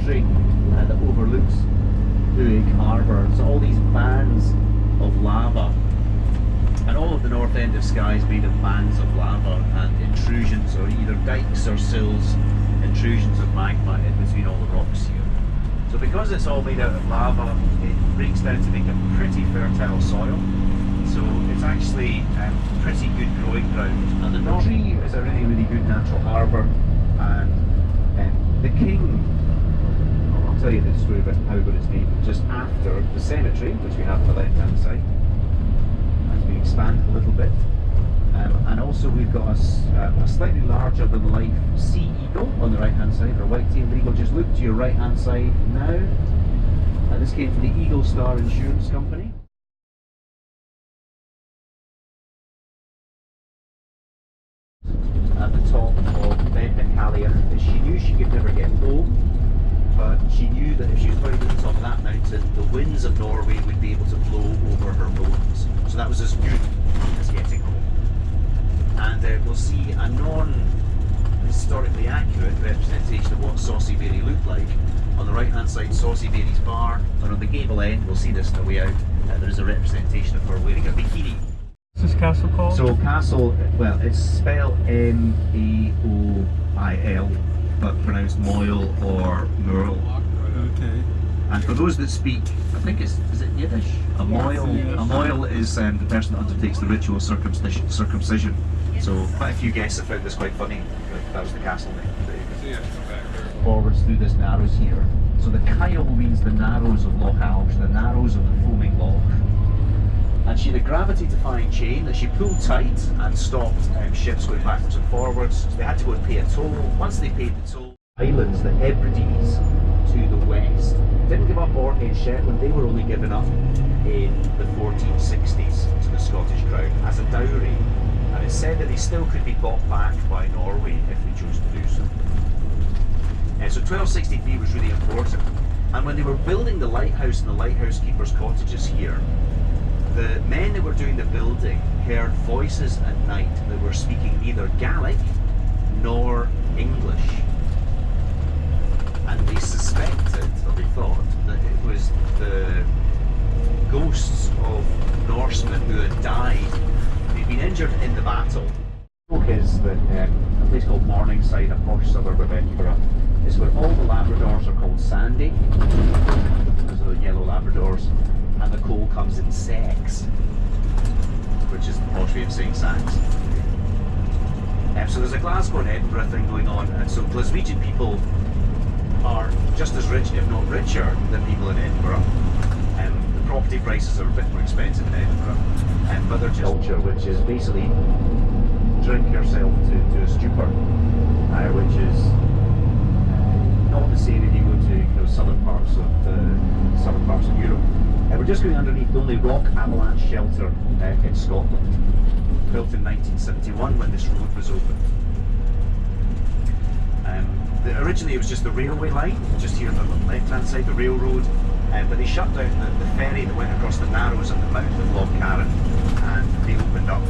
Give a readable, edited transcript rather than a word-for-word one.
cemetery that overlooks Uig Harbour. So all these bands of lava, and all of the north end of Skye is made of bands of lava and intrusions, or either dikes or sills, intrusions of magma in between all the rocks here. So because it's all made out of lava, it breaks down to make a pretty fertile soil. So it's actually pretty good growing ground. And the North Tree is a really, really good natural harbour. And the king, I'll tell you the story about how it got its name, just after the cemetery, which we have on the left hand side, as we expand a little bit. And also we've got a slightly larger than life sea eagle on the right hand side, or white-tailed eagle. Just look to your right hand side now. This came from the Eagle Star Insurance Company. At the top of Bennecalia, she knew she could never get home, but she knew that if she was buried at the top of that mountain, the winds of Norway would be able to blow over her bones. So that was as good as getting home. And we'll see a non-historically accurate representation of what Saucy Berry looked like. On the right hand side, Saucy Berry's bar, and on the gable end, we'll see this on the way out, there is a representation of her wearing a bikini. What's this castle called? So castle, well, it's spelled M-A-O-I-L, but pronounced Moyle or Murl. Okay. And for those that speak, I think is it Yiddish? A moil. Yes. A moil is the person that undertakes the ritual circumcision. So quite a few guests have found this quite funny. That was the castle name. Forwards through this narrows here. So the Kyle means the narrows of Loch Alsh, the narrows of the foaming loch. And she had a gravity-defying chain that she pulled tight and stopped ships going backwards and forwards. So they had to go and pay a toll. Once they paid the toll, islands, the Hebrides to the west, didn't give up Orkney and Shetland. They were only given up in the 1460s to the Scottish crown as a dowry. And it's said that they still could be bought back by Norway if they chose to do so. And so 1263 was really important. And when they were building the lighthouse and the lighthouse keepers' cottages here, the men that were doing the building heard voices at night that were speaking neither Gaelic nor English. And they suspected, or they thought, that it was the ghosts of Norsemen who had died. They'd been injured in the battle. The joke is that a place called Morningside, a posh suburb of Edinburgh, is where all the Labradors are called Sandy, because of the yellow Labradors, and the coal comes in sacks, which is the posh way of saying sacks. So there's a Glasgow and Edinburgh thing going on, and so Glaswegian people are just as rich, if not richer, than people in Edinburgh. The property prices are a bit more expensive in Edinburgh, but they're just culture, which is basically drink yourself to a stupor, which is not the same if you go to southern parts of Europe. We're just going underneath the only rock avalanche shelter in Scotland, built in 1971 when this road was opened. Originally it was just the railway line, just here on the left hand side, the railroad, but they shut down the ferry that went across the Narrows at the mouth of Loch Carron, and they opened up